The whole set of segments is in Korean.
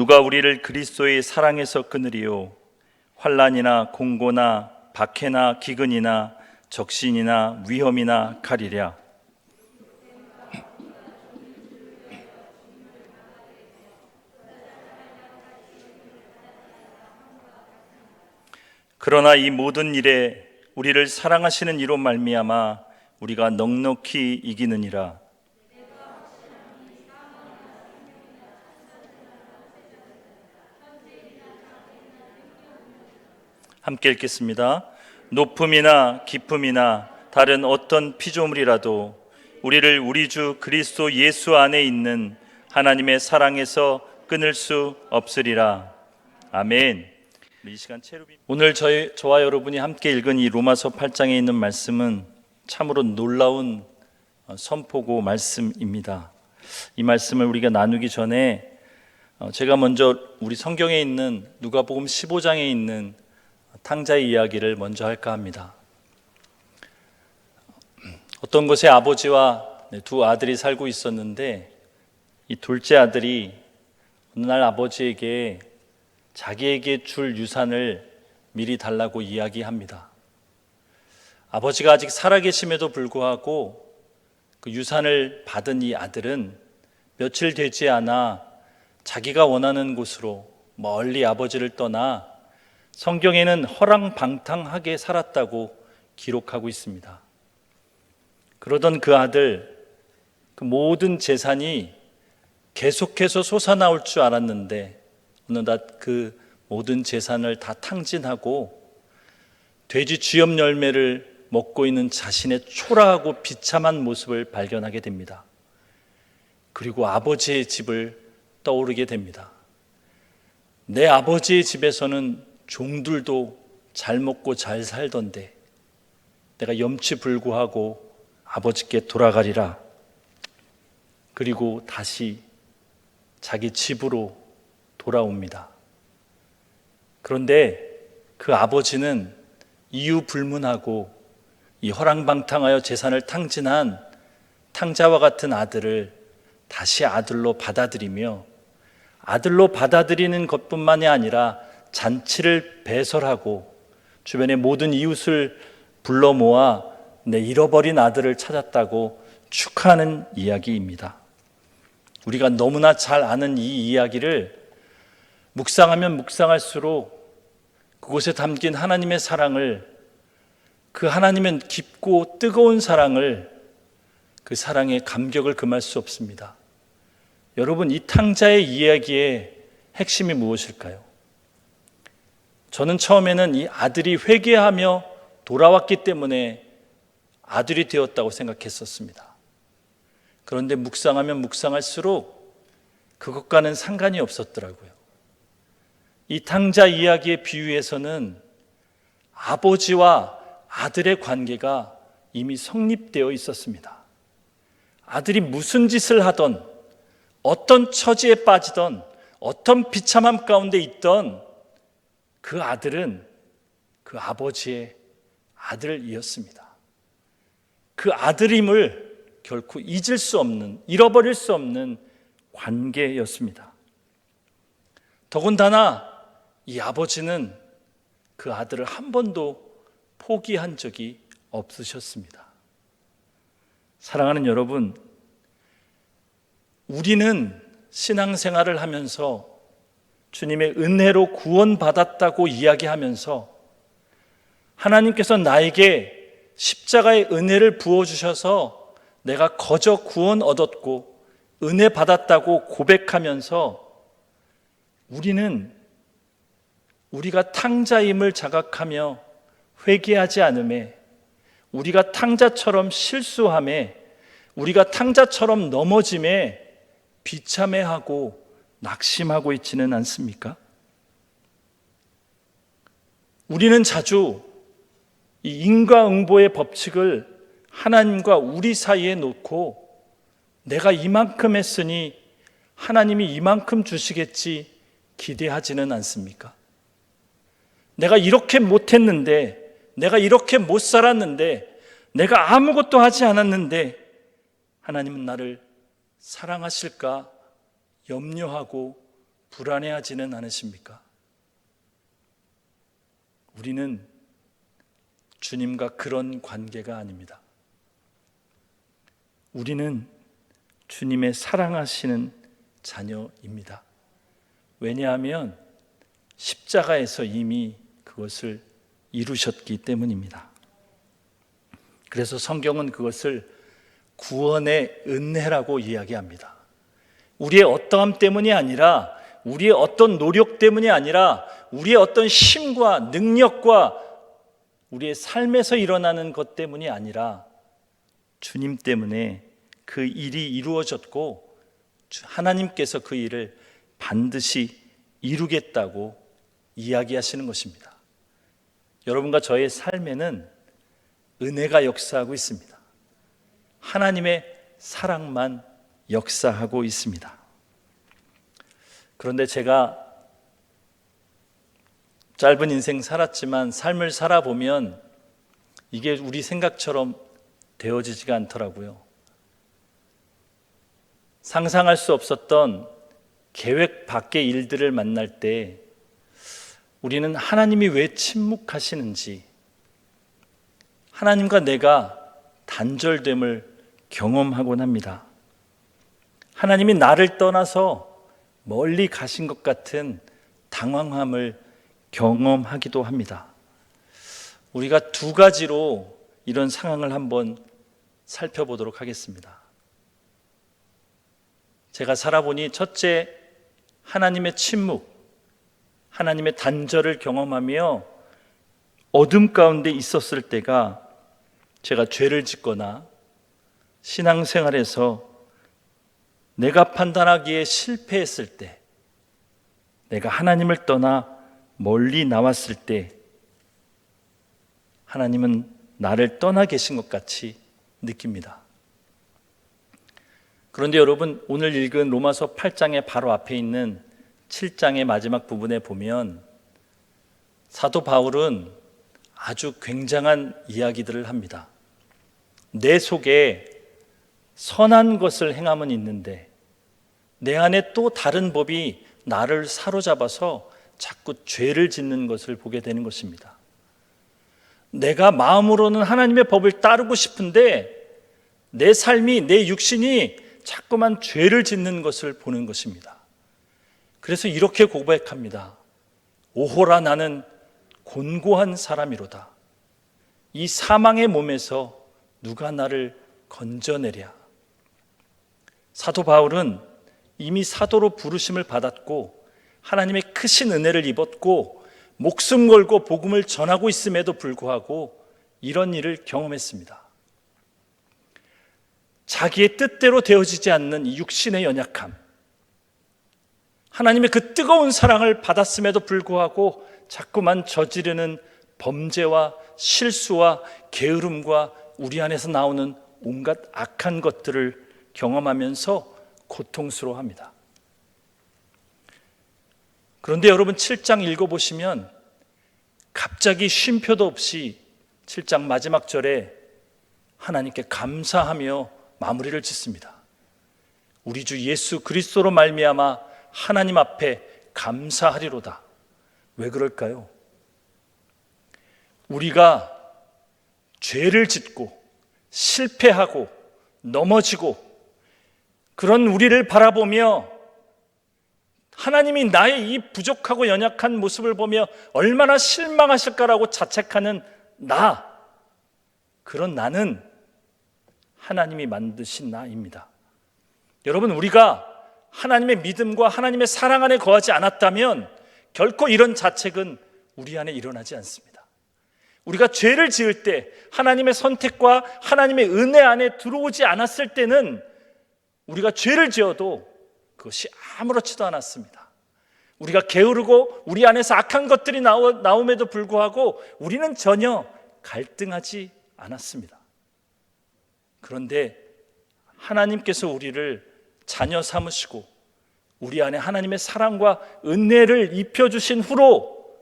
누가 우리를 그리스도의 사랑에서 끊으리요? 환난이나 공고나 박해나 기근이나 적신이나 위험이나 칼이랴. 그러나 이 모든 일에 우리를 사랑하시는 이로 말미암아 우리가 넉넉히 이기느니라. 함께 읽겠습니다. 높음이나 깊음이나 다른 어떤 피조물이라도 우리를 우리 주 그리스도 예수 안에 있는 하나님의 사랑에서 끊을 수 없으리라. 아멘. 이 시간 오늘 저와 여러분이 함께 읽은 이 로마서 8장에 있는 말씀은 참으로 놀라운 선포고 말씀입니다. 이 말씀을 우리가 나누기 전에 제가 먼저 우리 성경에 있는 누가복음 15장에 있는 탕자의 이야기를 먼저 할까 합니다. 어떤 곳에 아버지와 두 아들이 살고 있었는데 이 둘째 아들이 어느 날 아버지에게 자기에게 줄 유산을 미리 달라고 이야기합니다. 아버지가 아직 살아계심에도 불구하고 그 유산을 받은 이 아들은 며칠 되지 않아 자기가 원하는 곳으로 멀리 아버지를 떠나 성경에는 허랑방탕하게 살았다고 기록하고 있습니다. 그러던 그 아들, 그 모든 재산이 계속해서 솟아나올 줄 알았는데 어느덧 그 모든 재산을 다 탕진하고 돼지 쥐염 열매를 먹고 있는 자신의 초라하고 비참한 모습을 발견하게 됩니다. 그리고 아버지의 집을 떠오르게 됩니다. 내 아버지의 집에서는 종들도 잘 먹고 잘 살던데 내가 염치불구하고 아버지께 돌아가리라. 그리고 다시 자기 집으로 돌아옵니다. 그런데 그 아버지는 이유 불문하고 이 허랑방탕하여 재산을 탕진한 탕자와 같은 아들을 다시 아들로 받아들이며 아들로 받아들이는 것뿐만이 아니라 잔치를 배설하고 주변의 모든 이웃을 불러 모아 내 잃어버린 아들을 찾았다고 축하하는 이야기입니다. 우리가 너무나 잘 아는 이 이야기를 묵상하면 묵상할수록 그곳에 담긴 하나님의 사랑을, 그 하나님의 깊고 뜨거운 사랑을, 그 사랑의 감격을 금할 수 없습니다. 여러분, 이 탕자의 이야기의 핵심이 무엇일까요? 저는 처음에는 이 아들이 회개하며 돌아왔기 때문에 아들이 되었다고 생각했었습니다. 그런데 묵상하면 묵상할수록 그것과는 상관이 없었더라고요. 이 탕자 이야기의 비유에서는 아버지와 아들의 관계가 이미 성립되어 있었습니다. 아들이 무슨 짓을 하던, 어떤 처지에 빠지던, 어떤 비참함 가운데 있던 그 아들은 그 아버지의 아들이었습니다. 그 아들임을 결코 잊을 수 없는, 잃어버릴 수 없는 관계였습니다. 더군다나 이 아버지는 그 아들을 한 번도 포기한 적이 없으셨습니다. 사랑하는 여러분, 우리는 신앙생활을 하면서 주님의 은혜로 구원받았다고 이야기하면서 하나님께서 나에게 십자가의 은혜를 부어주셔서 내가 거저 구원 얻었고 은혜 받았다고 고백하면서 우리는 우리가 탕자임을 자각하며 회개하지 않음에, 우리가 탕자처럼 실수함에, 우리가 탕자처럼 넘어짐에 비참해하고 낙심하고 있지는 않습니까? 우리는 자주 이 인과응보의 법칙을 하나님과 우리 사이에 놓고 내가 이만큼 했으니 하나님이 이만큼 주시겠지 기대하지는 않습니까? 내가 이렇게 못했는데, 내가 이렇게 못 살았는데, 내가 아무것도 하지 않았는데 하나님은 나를 사랑하실까 염려하고 불안해하지는 않으십니까? 우리는 주님과 그런 관계가 아닙니다. 우리는 주님의 사랑하시는 자녀입니다. 왜냐하면 십자가에서 이미 그것을 이루셨기 때문입니다. 그래서 성경은 그것을 구원의 은혜라고 이야기합니다. 우리의 어떠함 때문이 아니라, 우리의 어떤 노력 때문이 아니라, 우리의 어떤 힘과 능력과 우리의 삶에서 일어나는 것 때문이 아니라 주님 때문에 그 일이 이루어졌고 하나님께서 그 일을 반드시 이루겠다고 이야기하시는 것입니다. 여러분과 저의 삶에는 은혜가 역사하고 있습니다. 하나님의 사랑만 역사하고 있습니다. 그런데 제가 짧은 인생 살았지만 삶을 살아보면 이게 우리 생각처럼 되어지지가 않더라고요. 상상할 수 없었던 계획 밖의 일들을 만날 때 우리는 하나님이 왜 침묵하시는지, 하나님과 내가 단절됨을 경험하곤 합니다. 하나님이 나를 떠나서 멀리 가신 것 같은 당황함을 경험하기도 합니다. 우리가 두 가지로 이런 상황을 한번 살펴보도록 하겠습니다. 제가 살아보니 첫째, 하나님의 침묵, 하나님의 단절을 경험하며 어둠 가운데 있었을 때가 제가 죄를 짓거나 신앙생활에서 내가 판단하기에 실패했을 때, 내가 하나님을 떠나 멀리 나왔을 때 하나님은 나를 떠나 계신 것 같이 느낍니다. 그런데 여러분, 오늘 읽은 로마서 8장의 바로 앞에 있는 7장의 마지막 부분에 보면 사도 바울은 아주 굉장한 이야기들을 합니다. 내 속에 선한 것을 행함은 있는데 내 안에 또 다른 법이 나를 사로잡아서 자꾸 죄를 짓는 것을 보게 되는 것입니다. 내가 마음으로는 하나님의 법을 따르고 싶은데 내 삶이, 내 육신이 자꾸만 죄를 짓는 것을 보는 것입니다. 그래서 이렇게 고백합니다. 오호라, 나는 곤고한 사람이로다. 이 사망의 몸에서 누가 나를 건져내랴. 사도 바울은 이미 사도로 부르심을 받았고 하나님의 크신 은혜를 입었고 목숨 걸고 복음을 전하고 있음에도 불구하고 이런 일을 경험했습니다. 자기의 뜻대로 되어지지 않는 이 육신의 연약함, 하나님의 그 뜨거운 사랑을 받았음에도 불구하고 자꾸만 저지르는 범죄와 실수와 게으름과 우리 안에서 나오는 온갖 악한 것들을 경험하면서 고통스러워합니다. 그런데 여러분, 7장 읽어보시면 갑자기 쉼표도 없이 7장 마지막 절에 하나님께 감사하며 마무리를 짓습니다. 우리 주 예수 그리스도로 말미암아 하나님 앞에 감사하리로다. 왜 그럴까요? 우리가 죄를 짓고 실패하고 넘어지고 그런 우리를 바라보며 하나님이 나의 이 부족하고 연약한 모습을 보며 얼마나 실망하실까라고 자책하는 그런 나는 하나님이 만드신 나입니다. 여러분, 우리가 하나님의 믿음과 하나님의 사랑 안에 거하지 않았다면 결코 이런 자책은 우리 안에 일어나지 않습니다. 우리가 죄를 지을 때 하나님의 선택과 하나님의 은혜 안에 들어오지 않았을 때는 우리가 죄를 지어도 그것이 아무렇지도 않았습니다. 우리가 게으르고 우리 안에서 악한 것들이 나옴에도 불구하고 우리는 전혀 갈등하지 않았습니다. 그런데 하나님께서 우리를 자녀 삼으시고 우리 안에 하나님의 사랑과 은혜를 입혀주신 후로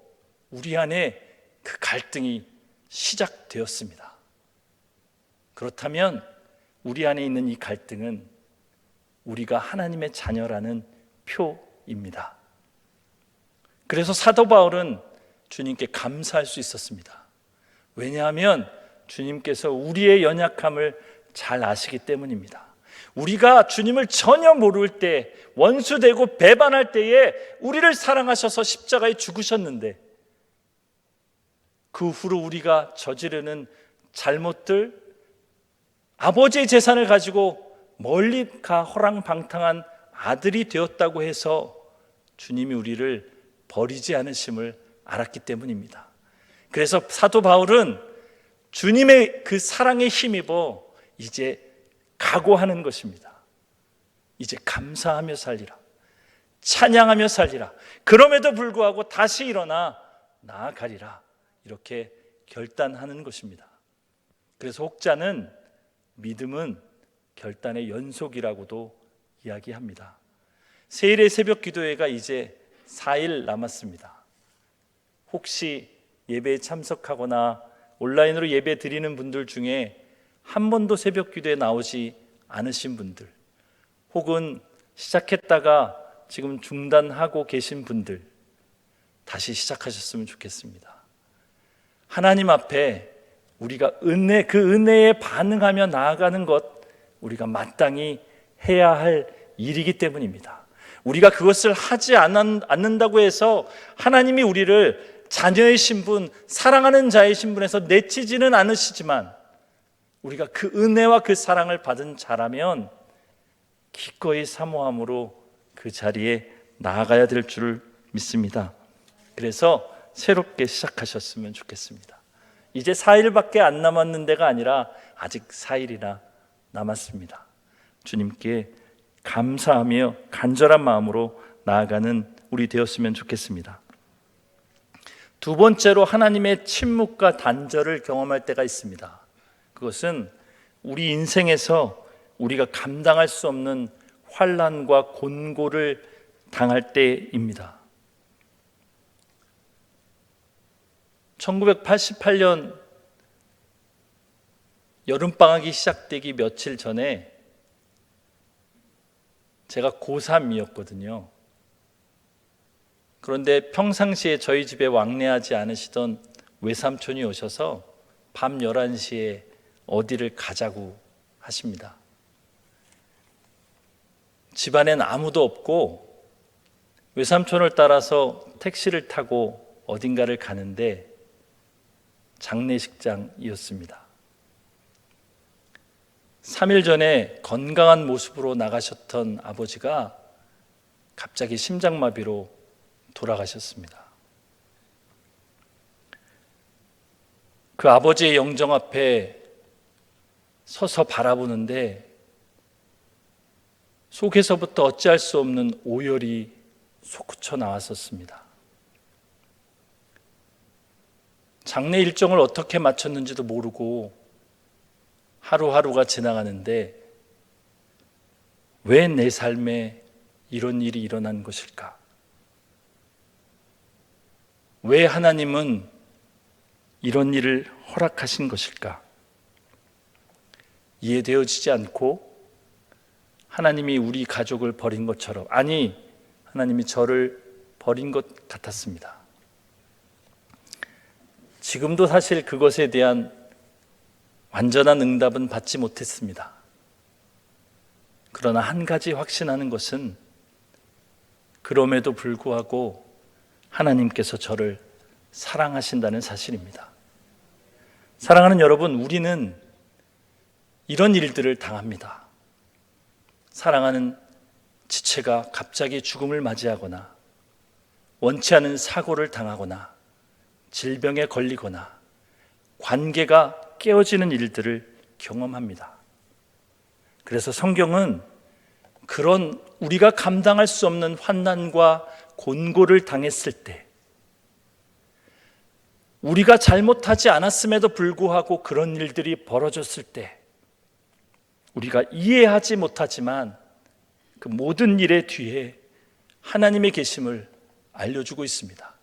우리 안에 그 갈등이 시작되었습니다. 그렇다면 우리 안에 있는 이 갈등은 우리가 하나님의 자녀라는 표입니다. 그래서 사도 바울은 주님께 감사할 수 있었습니다. 왜냐하면 주님께서 우리의 연약함을 잘 아시기 때문입니다. 우리가 주님을 전혀 모를 때, 원수되고 배반할 때에 우리를 사랑하셔서 십자가에 죽으셨는데, 그 후로 우리가 저지르는 잘못들, 아버지의 재산을 가지고 멀리 가 허랑방탕한 아들이 되었다고 해서 주님이 우리를 버리지 않으심을 알았기 때문입니다. 그래서 사도 바울은 주님의 그 사랑에 힘입어 이제 각오하는 것입니다. 이제 감사하며 살리라, 찬양하며 살리라, 그럼에도 불구하고 다시 일어나 나아가리라, 이렇게 결단하는 것입니다. 그래서 혹자는 믿음은 결단의 연속이라고도 이야기합니다. 세일의 새벽 기도회가 이제 4일 남았습니다. 혹시 예배에 참석하거나 온라인으로 예배 드리는 분들 중에 한 번도 새벽 기도에 나오지 않으신 분들, 혹은 시작했다가 지금 중단하고 계신 분들, 다시 시작하셨으면 좋겠습니다. 하나님 앞에 우리가 그 은혜에 반응하며 나아가는 것, 우리가 마땅히 해야 할 일이기 때문입니다. 우리가 그것을 하지 않는다고 해서 하나님이 우리를 자녀의 신분, 사랑하는 자의 신분에서 내치지는 않으시지만, 우리가 그 은혜와 그 사랑을 받은 자라면 기꺼이 사모함으로 그 자리에 나아가야 될 줄 믿습니다. 그래서 새롭게 시작하셨으면 좋겠습니다. 이제 4일밖에 안 남았는 데가 아니라 아직 4일이나 남았습니다. 주님께 감사하며 간절한 마음으로 나아가는 우리 되었으면 좋겠습니다. 두 번째로, 하나님의 침묵과 단절을 경험할 때가 있습니다. 그것은 우리 인생에서 우리가 감당할 수 없는 환난과 곤고를 당할 때입니다. 1988년 여름방학이 시작되기 며칠 전에 제가 고3이었거든요. 그런데 평상시에 저희 집에 왕래하지 않으시던 외삼촌이 오셔서 밤 11시에 어디를 가자고 하십니다. 집안엔 아무도 없고 외삼촌을 따라서 택시를 타고 어딘가를 가는데 장례식장이었습니다. 3일 전에 건강한 모습으로 나가셨던 아버지가 갑자기 심장마비로 돌아가셨습니다. 그 아버지의 영정 앞에 서서 바라보는데 속에서부터 어찌할 수 없는 오열이 솟구쳐 나왔었습니다. 장례 일정을 어떻게 맞췄는지도 모르고 하루하루가 지나가는데, 왜 내 삶에 이런 일이 일어난 것일까? 왜 하나님은 이런 일을 허락하신 것일까? 이해되어지지 않고 하나님이 우리 가족을 버린 것처럼, 아니, 하나님이 저를 버린 것 같았습니다. 지금도 사실 그것에 대한 완전한 응답은 받지 못했습니다. 그러나 한 가지 확신하는 것은, 그럼에도 불구하고 하나님께서 저를 사랑하신다는 사실입니다. 사랑하는 여러분, 우리는 이런 일들을 당합니다. 사랑하는 지체가 갑자기 죽음을 맞이하거나, 원치 않은 사고를 당하거나, 질병에 걸리거나, 관계가 깨어지는 일들을 경험합니다. 그래서 성경은 그런 우리가 감당할 수 없는 환난과 곤고를 당했을 때, 우리가 잘못하지 않았음에도 불구하고 그런 일들이 벌어졌을 때, 우리가 이해하지 못하지만 그 모든 일의 뒤에 하나님의 계심을 알려주고 있습니다.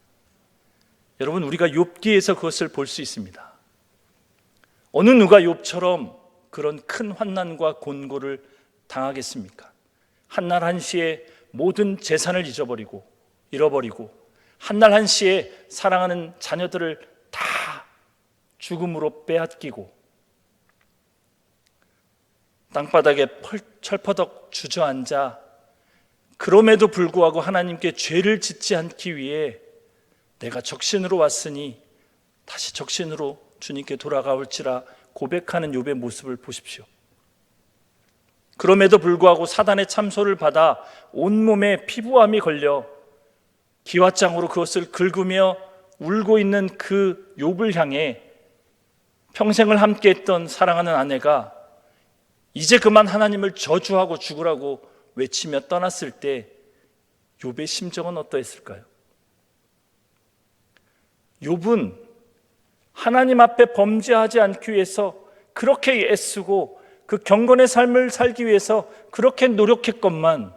여러분, 우리가 욥기에서 그것을 볼 수 있습니다. 어느 누가 욥처럼 그런 큰 환난과 곤고를 당하겠습니까? 한날 한시에 모든 재산을 잃어버리고 한날 한시에 사랑하는 자녀들을 다 죽음으로 빼앗기고 땅바닥에 철퍼덕 주저앉아 그럼에도 불구하고 하나님께 죄를 짓지 않기 위해 내가 적신으로 왔으니 다시 적신으로 주님께 돌아가올지라 고백하는 욥의 모습을 보십시오. 그럼에도 불구하고 사단의 참소를 받아 온몸에 피부암이 걸려 기왓장으로 그것을 긁으며 울고 있는 그 욥을 향해 평생을 함께했던 사랑하는 아내가 이제 그만 하나님을 저주하고 죽으라고 외치며 떠났을 때 욥의 심정은 어떠했을까요? 욥은 하나님 앞에 범죄하지 않기 위해서 그렇게 애쓰고 그 경건의 삶을 살기 위해서 그렇게 노력했건만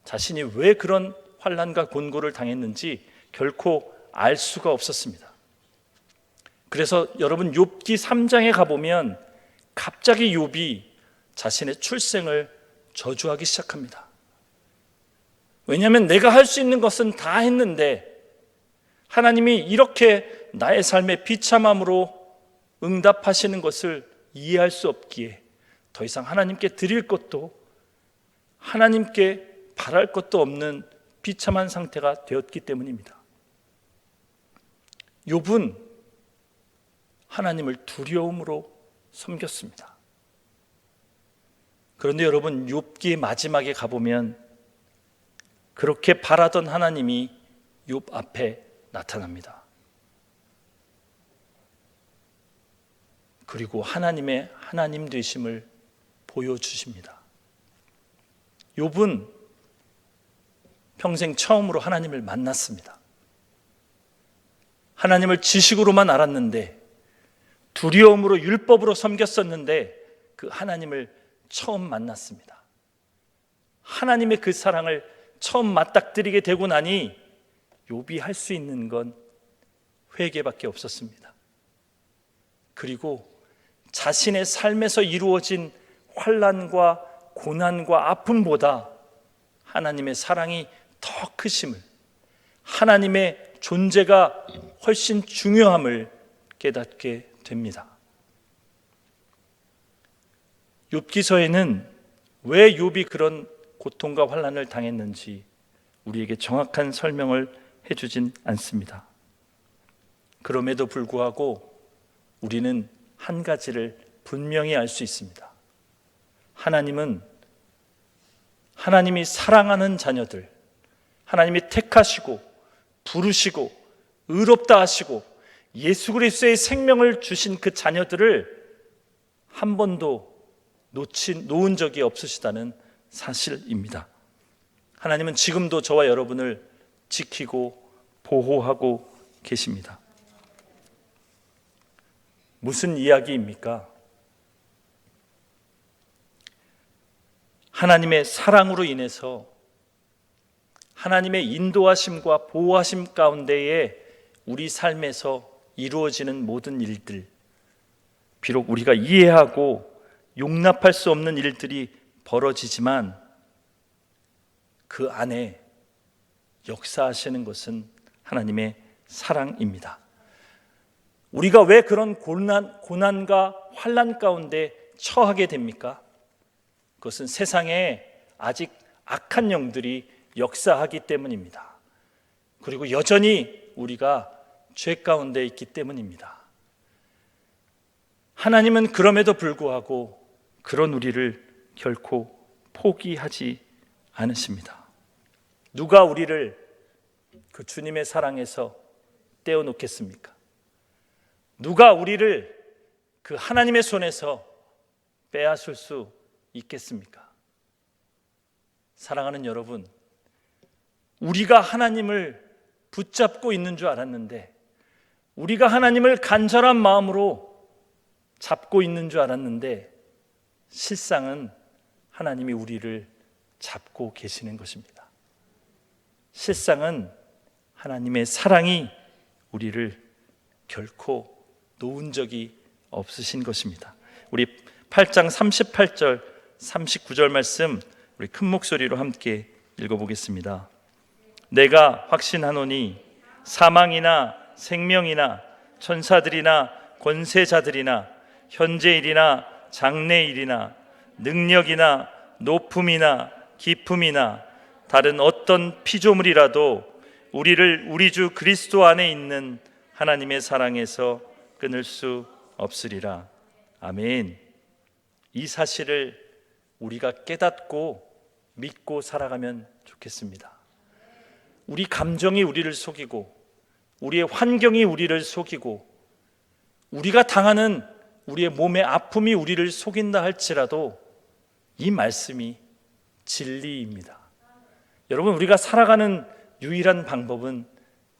자신이 왜 그런 환난과 곤고를 당했는지 결코 알 수가 없었습니다. 그래서 여러분 욥기 3장에 가보면 갑자기 욥이 자신의 출생을 저주하기 시작합니다. 왜냐하면 내가 할 수 있는 것은 다 했는데 하나님이 이렇게 나의 삶에 비참함으로 응답하시는 것을 이해할 수 없기에 더 이상 하나님께 드릴 것도 하나님께 바랄 것도 없는 비참한 상태가 되었기 때문입니다. 욥은 하나님을 두려움으로 섬겼습니다. 그런데 여러분 욥기 마지막에 가보면 그렇게 바라던 하나님이 욥 앞에 나타납니다. 그리고 하나님의 하나님 되심을 보여주십니다. 욥은 평생 처음으로 하나님을 만났습니다. 하나님을 지식으로만 알았는데 두려움으로 율법으로 섬겼었는데 그 하나님을 처음 만났습니다. 하나님의 그 사랑을 처음 맞닥뜨리게 되고 나니 욥이 할 수 있는 건 회개밖에 없었습니다. 그리고 자신의 삶에서 이루어진 환난과 고난과 아픔보다 하나님의 사랑이 더 크심을, 하나님의 존재가 훨씬 중요함을 깨닫게 됩니다. 욥기서에는 왜 욥이 그런 고통과 환난을 당했는지 우리에게 정확한 설명을 해주진 않습니다. 그럼에도 불구하고 우리는 한 가지를 분명히 알 수 있습니다. 하나님이 사랑하는 자녀들, 하나님이 택하시고 부르시고 의롭다 하시고 예수 그리스도의 생명을 주신 그 자녀들을 한 번도 놓은 적이 없으시다는 사실입니다. 하나님은 지금도 저와 여러분을 지키고 보호하고 계십니다. 무슨 이야기입니까? 하나님의 사랑으로 인해서 하나님의 인도하심과 보호하심 가운데에 우리 삶에서 이루어지는 모든 일들, 비록 우리가 이해하고 용납할 수 없는 일들이 벌어지지만 그 안에 역사하시는 것은 하나님의 사랑입니다. 우리가 왜 그런 고난과 환난 가운데 처하게 됩니까? 그것은 세상에 아직 악한 영들이 역사하기 때문입니다. 그리고 여전히 우리가 죄 가운데 있기 때문입니다. 하나님은 그럼에도 불구하고 그런 우리를 결코 포기하지 않으십니다. 누가 우리를 그 주님의 사랑에서 떼어놓겠습니까? 누가 우리를 그 하나님의 손에서 빼앗을 수 있겠습니까? 사랑하는 여러분, 우리가 하나님을 붙잡고 있는 줄 알았는데, 우리가 하나님을 간절한 마음으로 잡고 있는 줄 알았는데, 실상은 하나님이 우리를 잡고 계시는 것입니다. 실상은 하나님의 사랑이 우리를 결코 놓은 적이 없으신 것입니다. 우리 8장 38절 39절 말씀 우리 큰 목소리로 함께 읽어보겠습니다. 내가 확신하노니 사망이나 생명이나 천사들이나 권세자들이나 현재일이나 장래일이나 능력이나 높음이나 깊음이나 다른 어떤 피조물이라도 우리를 우리 주 그리스도 안에 있는 하나님의 사랑에서 끊을 수 없으리라. 아멘. 이 사실을 우리가 깨닫고 믿고 살아가면 좋겠습니다. 우리 감정이 우리를 속이고 우리의 환경이 우리를 속이고 우리가 당하는 우리의 몸의 아픔이 우리를 속인다 할지라도 이 말씀이 진리입니다. 여러분, 우리가 살아가는 유일한 방법은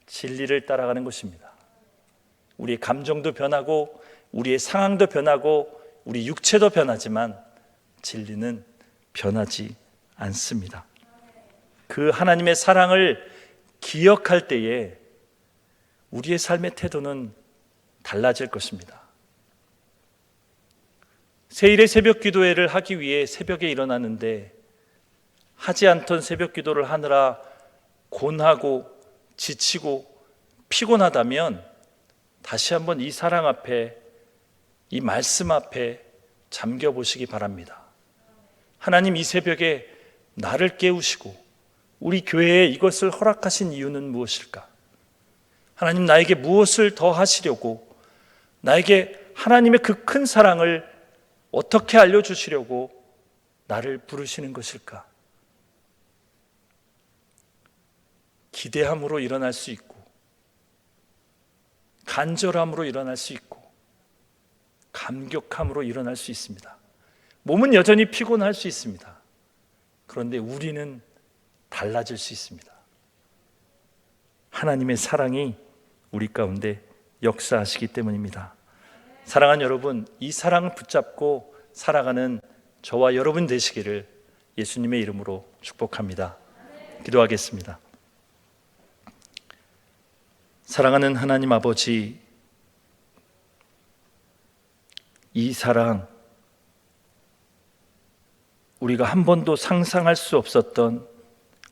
진리를 따라가는 것입니다. 우리의 감정도 변하고 우리의 상황도 변하고 우리 육체도 변하지만 진리는 변하지 않습니다. 그 하나님의 사랑을 기억할 때에 우리의 삶의 태도는 달라질 것입니다. 세일의 새벽 기도회를 하기 위해 새벽에 일어나는데 하지 않던 새벽 기도를 하느라 곤하고 지치고 피곤하다면 다시 한번 이 사랑 앞에, 이 말씀 앞에 잠겨 보시기 바랍니다. 하나님, 이 새벽에 나를 깨우시고 우리 교회에 이것을 허락하신 이유는 무엇일까? 하나님, 나에게 무엇을 더 하시려고, 나에게 하나님의 그 큰 사랑을 어떻게 알려주시려고 나를 부르시는 것일까? 기대함으로 일어날 수 있고, 간절함으로 일어날 수 있고, 감격함으로 일어날 수 있습니다. 몸은 여전히 피곤할 수 있습니다. 그런데 우리는 달라질 수 있습니다. 하나님의 사랑이 우리 가운데 역사하시기 때문입니다. 사랑하는 여러분, 이 사랑을 붙잡고 살아가는 저와 여러분 되시기를 예수님의 이름으로 축복합니다. 기도하겠습니다. 사랑하는 하나님 아버지, 이 사랑, 우리가 한 번도 상상할 수 없었던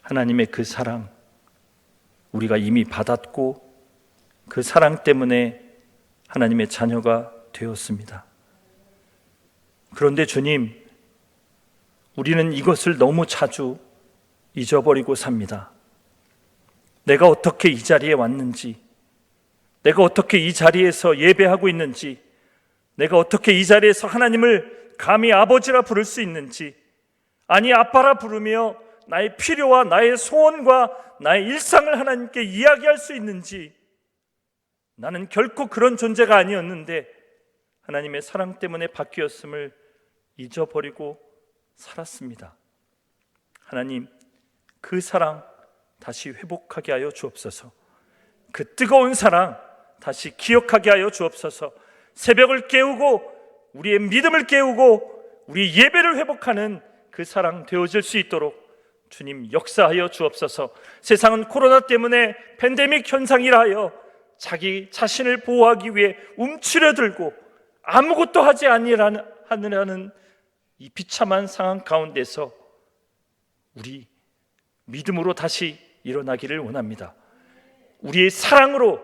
하나님의 그 사랑, 우리가 이미 받았고 그 사랑 때문에 하나님의 자녀가 되었습니다. 그런데 주님, 우리는 이것을 너무 자주 잊어버리고 삽니다. 내가 어떻게 이 자리에 왔는지, 내가 어떻게 이 자리에서 예배하고 있는지, 내가 어떻게 이 자리에서 하나님을 감히 아버지라 부를 수 있는지, 아니 아빠라 부르며 나의 필요와 나의 소원과 나의 일상을 하나님께 이야기할 수 있는지, 나는 결코 그런 존재가 아니었는데 하나님의 사랑 때문에 바뀌었음을 잊어버리고 살았습니다. 하나님, 그 사랑 다시 회복하게 하여 주옵소서. 그 뜨거운 사랑 다시 기억하게 하여 주옵소서. 새벽을 깨우고 우리의 믿음을 깨우고 우리 예배를 회복하는 그 사랑 되어질 수 있도록 주님 역사하여 주옵소서. 세상은 코로나 때문에 팬데믹 현상이라 하여 자기 자신을 보호하기 위해 움츠려들고 아무것도 하지 않으려는 이 비참한 상황 가운데서 우리 믿음으로 다시 일어나기를 원합니다. 우리의 사랑으로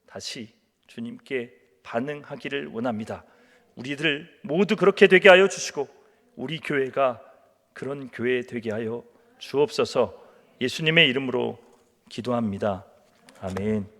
다시 주님께 반응하기를 원합니다. 우리들 모두 그렇게 되게 하여 주시고 우리 교회가 그런 교회 되게 하여 주옵소서. 예수님의 이름으로 기도합니다. 아멘.